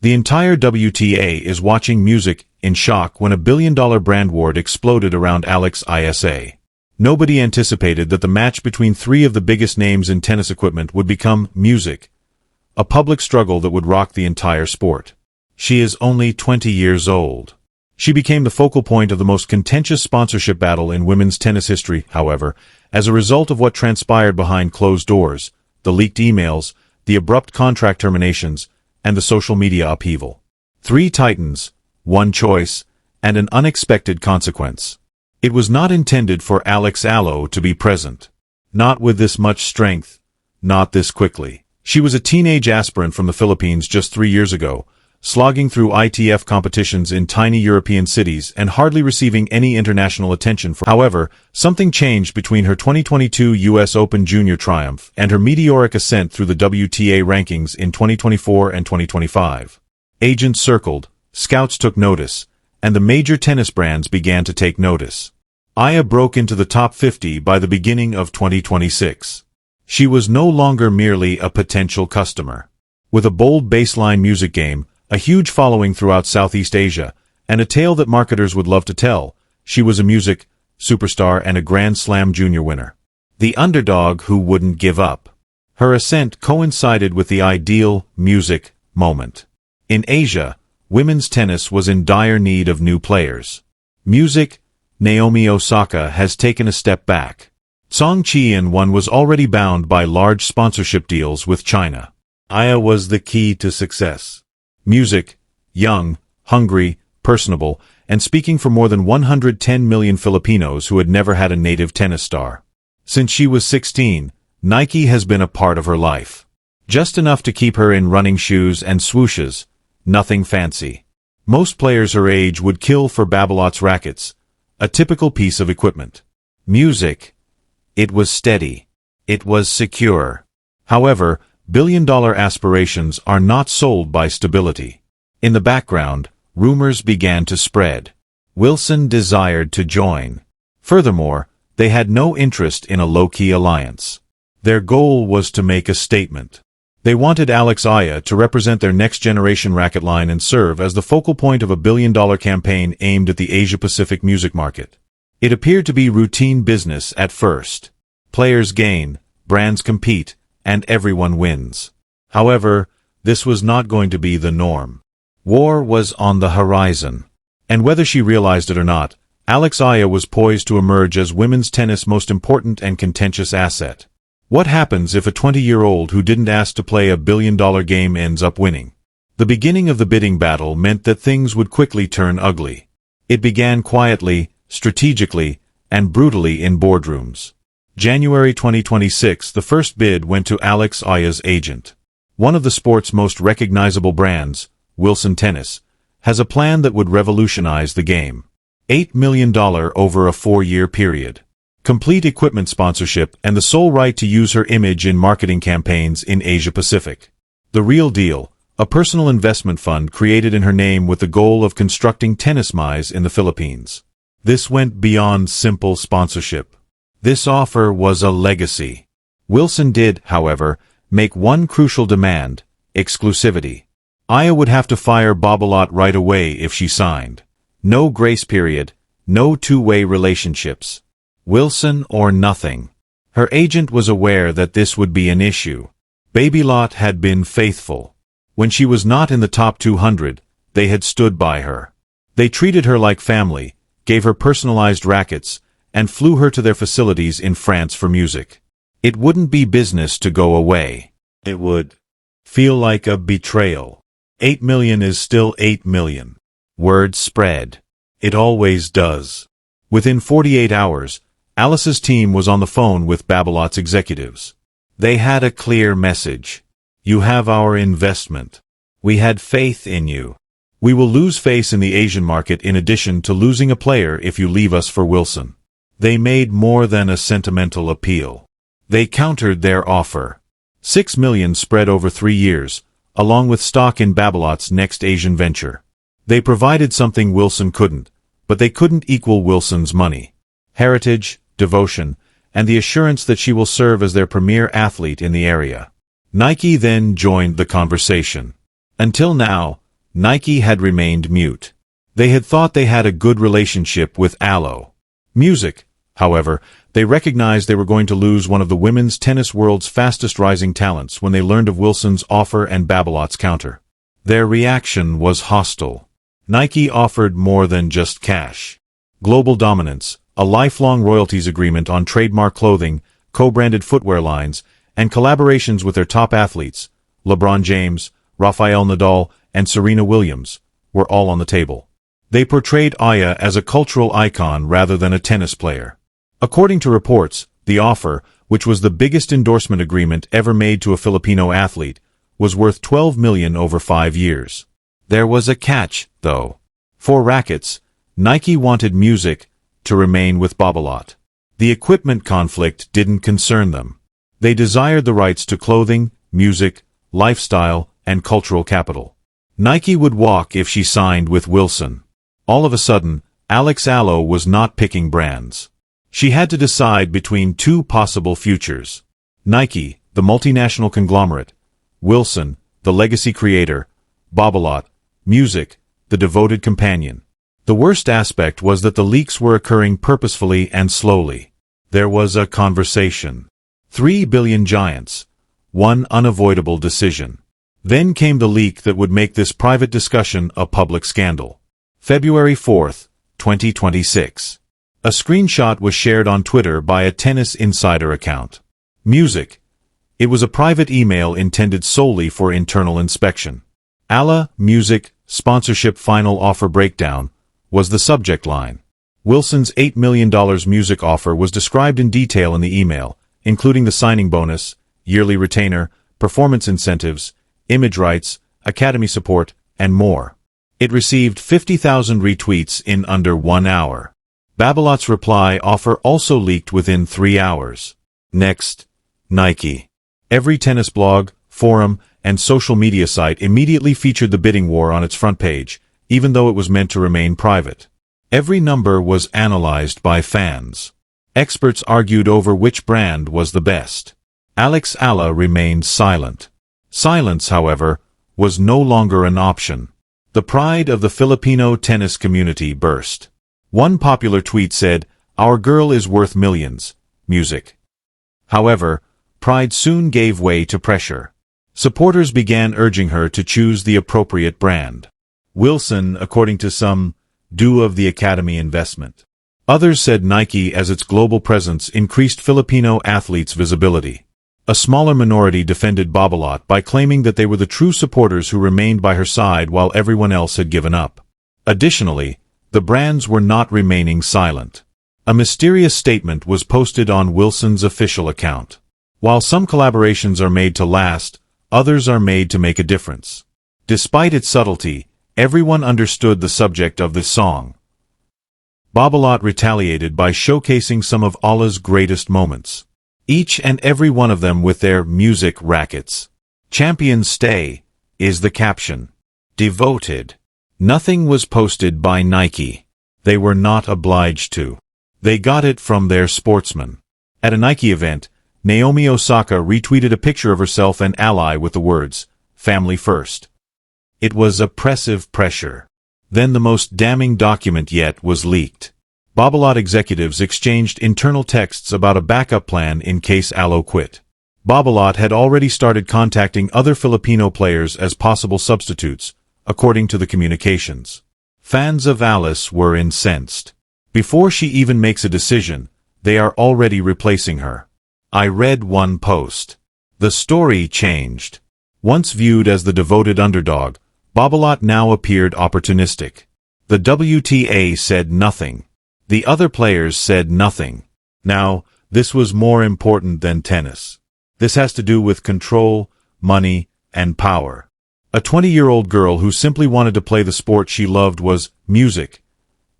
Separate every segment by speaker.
Speaker 1: The entire WTA is watching music in shock when a billion-dollar brand war exploded around Alex Eala. Nobody anticipated that the match between three of the biggest names in tennis equipment would become music, a public struggle that would rock the entire sport. She is only 20 years old. She became the focal point of the most contentious sponsorship battle in women's tennis history, however, as a result of what transpired behind closed doors, the leaked emails, the abrupt contract terminations, and the social media upheaval. Three titans, one choice, and an unexpected consequence. It was not intended for Alex Eala to be present. Not with this much strength, not this quickly. She was a teenage aspirant from the Philippines just 3 years ago, slogging through ITF competitions in tiny European cities and hardly receiving any international attention. However, something changed between her 2022 US Open Junior triumph and her meteoric ascent through the WTA rankings in 2024 and 2025. Agents circled, scouts took notice, and the major tennis brands began to take notice. Eala broke into the top 50 by the beginning of 2026. She was no longer merely a potential customer. With a bold baseline music game, a huge following throughout Southeast Asia, and a tale that marketers would love to tell, she was a music superstar and a Grand Slam junior winner. The underdog who wouldn't give up. Her ascent coincided with the ideal music moment. In Asia, women's tennis was in dire need of new players. Music, Naomi Osaka has taken a step back. Song Qian was already bound by large sponsorship deals with China. Eala was the key to success. Music, young, hungry, personable, and speaking for more than 110 million Filipinos who had never had a native tennis star. Since she was 16, Nike has been a part of her life. Just enough to keep her in running shoes and swooshes, nothing fancy. Most players her age would kill for Babolat's rackets, a typical piece of equipment. Music. It was steady. It was secure. However, billion-dollar aspirations are not sold by stability. In the background, rumors began to spread. Wilson desired to join. Furthermore, they had no interest in a low-key alliance. Their goal was to make a statement. They wanted Alex Eala to represent their next-generation racket line and serve as the focal point of a billion-dollar campaign aimed at the Asia-Pacific music market. It appeared to be routine business at first. Players gain, brands compete, and everyone wins. However, this was not going to be the norm. War was on the horizon. And whether she realized it or not, Alex Eala was poised to emerge as women's tennis' most important and contentious asset. What happens if a 20-year-old who didn't ask to play a billion-dollar game ends up winning? The beginning of the bidding battle meant that things would quickly turn ugly. It began quietly, strategically, and brutally in boardrooms. January 2026, the first bid went to Alex Eala's agent. One of the sport's most recognizable brands, Wilson Tennis, has a plan that would revolutionize the game. $8 million over a 4-year period. Complete equipment sponsorship and the sole right to use her image in marketing campaigns in Asia-Pacific. The real deal, a personal investment fund created in her name with the goal of constructing tennis mize in the Philippines. This went beyond simple sponsorship. This offer was a legacy. Wilson did, however, make one crucial demand: exclusivity. Eala would have to fire Babolat right away if she signed. No grace period, no two-way relationships. Wilson or nothing. Her agent was aware that this would be an issue. Babolat had been faithful. When she was not in the top 200, they had stood by her. They treated her like family, gave her personalized rackets, and flew her to their facilities in France for music. It wouldn't be business to go away. It would feel like a betrayal. 8 million is still 8 million. Word spread. It always does. Within 48 hours, Alice's team was on the phone with Babolat's executives. They had a clear message. You have our investment. We had faith in you. We will lose face in the Asian market in addition to losing a player if you leave us for Wilson. They made more than a sentimental appeal. They countered their offer. 6 million spread over 3 years, along with stock in Babolat's next Asian venture. They provided something Wilson couldn't, but they couldn't equal Wilson's money. Heritage, devotion, and the assurance that she will serve as their premier athlete in the area. Nike then joined the conversation. Until now, Nike had remained mute. They had thought they had a good relationship with Alo. Music, however, they recognized they were going to lose one of the women's tennis world's fastest rising talents when they learned of Wilson's offer and Babolat's counter. Their reaction was hostile. Nike offered more than just cash. Global dominance, a lifelong royalties agreement on trademark clothing, co-branded footwear lines, and collaborations with their top athletes, LeBron James, Rafael Nadal, and Serena Williams, were all on the table. They portrayed Aya as a cultural icon rather than a tennis player. According to reports, the offer, which was the biggest endorsement agreement ever made to a Filipino athlete, was worth $12 million over 5 years. There was a catch, though. For rackets, Nike wanted music to remain with Babolat. The equipment conflict didn't concern them. They desired the rights to clothing, music, lifestyle, and cultural capital. Nike would walk if she signed with Wilson. All of a sudden, Alex Eala was not picking brands. She had to decide between two possible futures. Nike, the multinational conglomerate; Wilson, the legacy creator; Babolat, music, the devoted companion. The worst aspect was that the leaks were occurring purposefully and slowly. There was a conversation. 3 billion giants. One unavoidable decision. Then came the leak that would make this private discussion a public scandal. February 4, 2026. A screenshot was shared on Twitter by a tennis insider account. Music. It was a private email intended solely for internal inspection. Eala, music, sponsorship final offer breakdown, was the subject line. Wilson's $8 million music offer was described in detail in the email, including the signing bonus, yearly retainer, performance incentives, image rights, academy support, and more. It received 50,000 retweets in under 1 hour. Babolat's reply offer also leaked within 3 hours. Next, Nike. Every tennis blog, forum, and social media site immediately featured the bidding war on its front page, even though it was meant to remain private. Every number was analyzed by fans. Experts argued over which brand was the best. Alex Eala remained silent. Silence, however, was no longer an option. The pride of the Filipino tennis community burst. One popular tweet said, "Our girl is worth millions, music." However, pride soon gave way to pressure. Supporters began urging her to choose the appropriate brand. Wilson, according to some, due of the academy investment. Others said Nike, as its global presence increased Filipino athletes' visibility. A smaller minority defended Babolat by claiming that they were the true supporters who remained by her side while everyone else had given up. Additionally, the brands were not remaining silent. A mysterious statement was posted on Wilson's official account. While some collaborations are made to last, others are made to make a difference. Despite its subtlety, everyone understood the subject of this song. Babolat retaliated by showcasing some of Eala's greatest moments. Each and every one of them with their music rackets. "Champions stay," is the caption. Devoted. Nothing was posted by Nike. They were not obliged to. They got it from their sportsmen. At a Nike event, Naomi Osaka retweeted a picture of herself and Ally with the words, "Family first." It was oppressive pressure. Then the most damning document yet was leaked. Babolat executives exchanged internal texts about a backup plan in case Eala quit. Babolat had already started contacting other Filipino players as possible substitutes, according to the communications. Fans of Alice were incensed. Before she even makes a decision, they are already replacing her. I read one post. The story changed. Once viewed as the devoted underdog, Babolat now appeared opportunistic. The WTA said nothing. The other players said nothing. Now, this was more important than tennis. This has to do with control, money, and power. A 20-year-old girl who simply wanted to play the sport she loved was music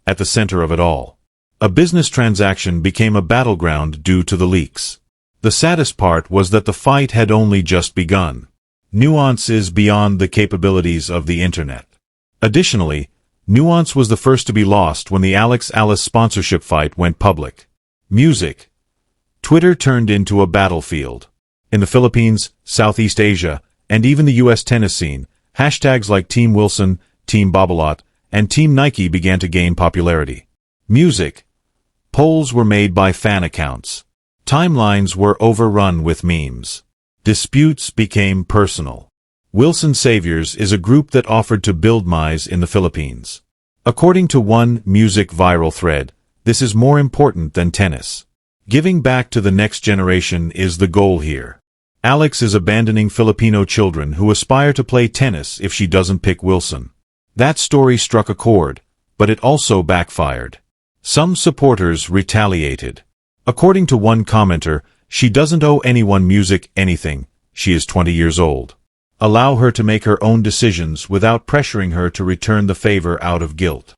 Speaker 1: at the center of it all. A business transaction became a battleground due to the leaks. The saddest part was that the fight had only just begun. Nuance is beyond the capabilities of the internet. Additionally, nuance was the first to be lost when the Alex Eala sponsorship fight went public. Music. Twitter turned into a battlefield. In the Philippines, Southeast Asia, and even the U.S. tennis scene, hashtags like Team Wilson Team Babolat, and Team Nike began to gain popularity. Music. Polls were made by fan accounts. Timelines were overrun with memes. Disputes became personal. Wilson Saviors is a group that offered to build mice in the Philippines. According to one music viral thread, this is more important than tennis. Giving back to the next generation is the goal here. Alex is abandoning Filipino children who aspire to play tennis if she doesn't pick Wilson. That story struck a chord, but it also backfired. Some supporters retaliated. According to one commenter, she doesn't owe anyone music anything. She is 20 years old. Allow her to make her own decisions without pressuring her to return the favor out of guilt.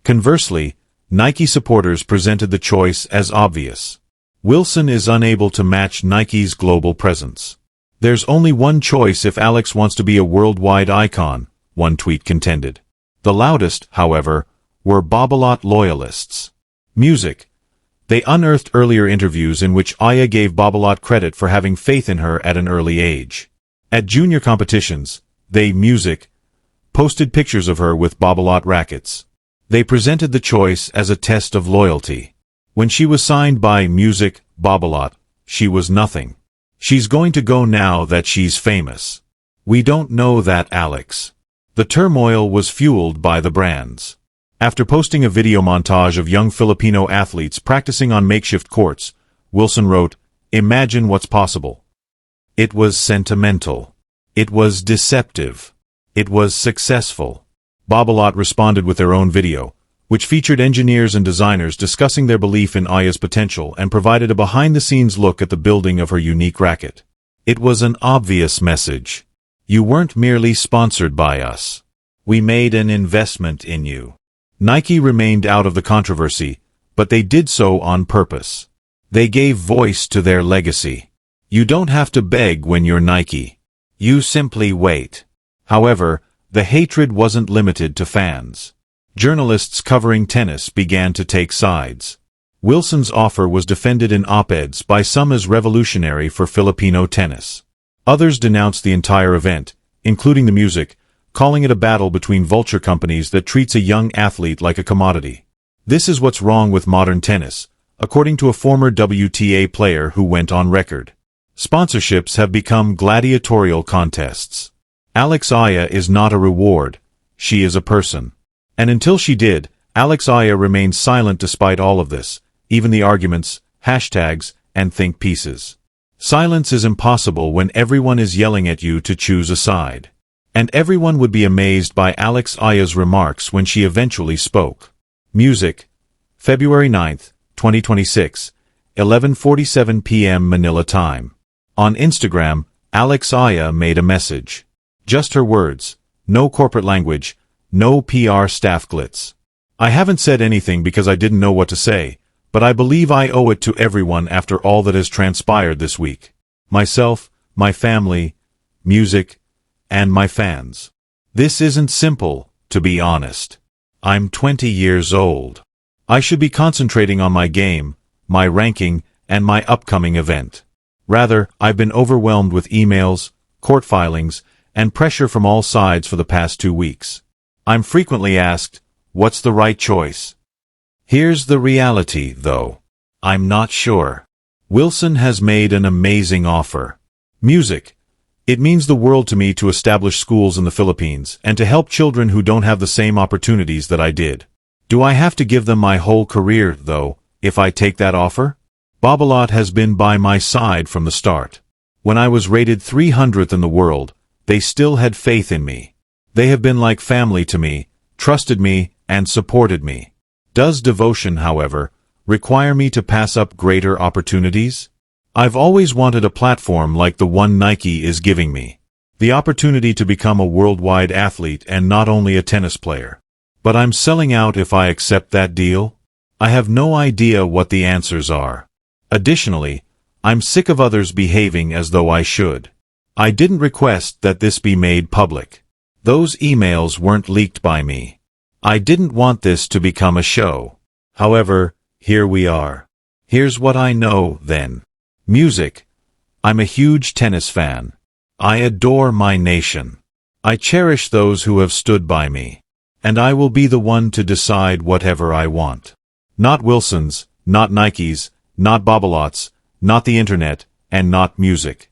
Speaker 1: Conversely, Nike supporters presented the choice as obvious. Wilson is unable to match Nike's global presence. There's only one choice if Alex wants to be a worldwide icon, one tweet contended. The loudest, however, were Babolat loyalists. Music. They unearthed earlier interviews in which Aya gave Babolat credit for having faith in her at an early age. At junior competitions, Music posted pictures of her with Babolat rackets. They presented the choice as a test of loyalty. When she was signed by Music, Babolat, she was nothing. She's going to go now that she's famous. We don't know that, Alex. The turmoil was fueled by the brands. After posting a video montage of young Filipino athletes practicing on makeshift courts, Wilson wrote, "Imagine what's possible." It was sentimental. It was deceptive. It was successful. Babolat responded with their own video, which featured engineers and designers discussing their belief in Aya's potential and provided a behind-the-scenes look at the building of her unique racket. It was an obvious message. You weren't merely sponsored by us. We made an investment in you. Nike remained out of the controversy, but they did so on purpose. They gave voice to their legacy. You don't have to beg when you're Nike. You simply wait. However, the hatred wasn't limited to fans. Journalists covering tennis began to take sides. Wilson's offer was defended in op-eds by some as revolutionary for Filipino tennis. Others denounced the entire event, including the music, calling it a battle between vulture companies that treats a young athlete like a commodity. This is what's wrong with modern tennis, according to a former WTA player who went on record. Sponsorships have become gladiatorial contests. Alex Eala is not a reward, she is a person. And until she did, Alex Eala remained silent despite all of this, even the arguments, hashtags, and think pieces. Silence is impossible when everyone is yelling at you to choose a side. And everyone would be amazed by Alex Eala's remarks when she eventually spoke. Music. February 9, 2026, 11:47 p.m. Manila time. On Instagram, Alex Eala made a message. Just her words. No corporate language. No PR staff glitz. I haven't said anything because I didn't know what to say, but I believe I owe it to everyone after all that has transpired this week. Myself, my family, music, and my fans. This isn't simple, to be honest. I'm 20 years old. I should be concentrating on my game, my ranking, and my upcoming event. Rather, I've been overwhelmed with emails, court filings, and pressure from all sides for the past 2 weeks. I'm frequently asked, what's the right choice? Here's the reality, though. I'm not sure. Wilson has made an amazing offer. Music. It means the world to me to establish schools in the Philippines and to help children who don't have the same opportunities that I did. Do I have to give them my whole career, though, if I take that offer? Babolat has been by my side from the start. When I was rated 300th in the world, they still had faith in me. They have been like family to me, trusted me, and supported me. Does devotion, however, require me to pass up greater opportunities? I've always wanted a platform like the one Nike is giving me. The opportunity to become a worldwide athlete and not only a tennis player. But I'm selling out if I accept that deal? I have no idea what the answers are. Additionally, I'm sick of others behaving as though I should. I didn't request that this be made public. Those emails weren't leaked by me. I didn't want this to become a show. However, here we are. Here's what I know, then. Music. I'm a huge tennis fan. I adore my nation. I cherish those who have stood by me. and I will be the one to decide whatever I want. Not Wilson's, not Nike's, not Babolat's, not the internet, and not music.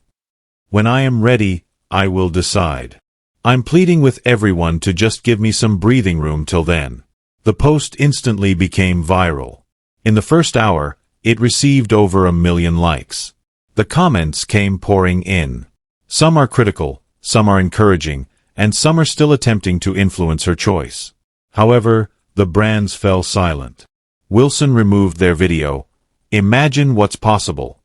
Speaker 1: When I am ready, I will decide. I'm pleading with everyone to just give me some breathing room till then. The post instantly became viral. In the first hour, it received over 1 million likes. The comments came pouring in. Some are critical, some are encouraging, and some are still attempting to influence her choice. However, the brands fell silent. Wilson removed their video. Imagine what's possible.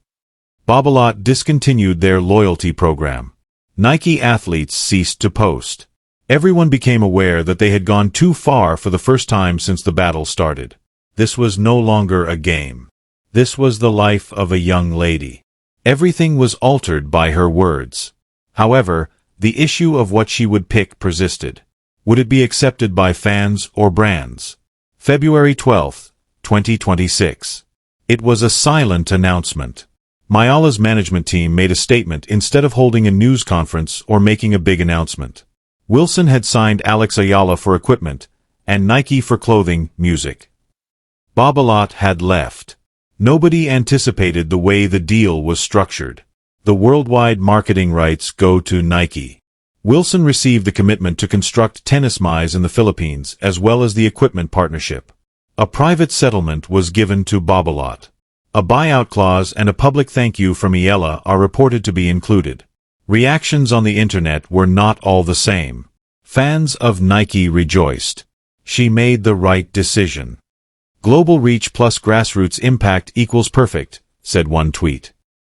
Speaker 1: Babolat discontinued their loyalty program. Nike athletes ceased to post. Everyone became aware that they had gone too far for the first time since the battle started. This was no longer a game. This was the life of a young lady. Everything was altered by her words. However, the issue of what she would pick persisted. Would it be accepted by fans or brands? February 12, 2026. It was a silent announcement. Mayala's management team made a statement instead of holding a news conference or making a big announcement. Wilson had signed Alex Eala for equipment, and Nike for clothing, music. Babolat had left. Nobody anticipated the way the deal was structured. The worldwide marketing rights go to Nike. Wilson received the commitment to construct tennis mice in the Philippines as well as the equipment partnership. A private settlement was given to Babolat. A buyout clause and a public thank you from Eala are reported to be included. Reactions on the internet were not all the same. Fans of Nike rejoiced. She made the right decision. Global reach plus grassroots impact equals perfect, said one tweet.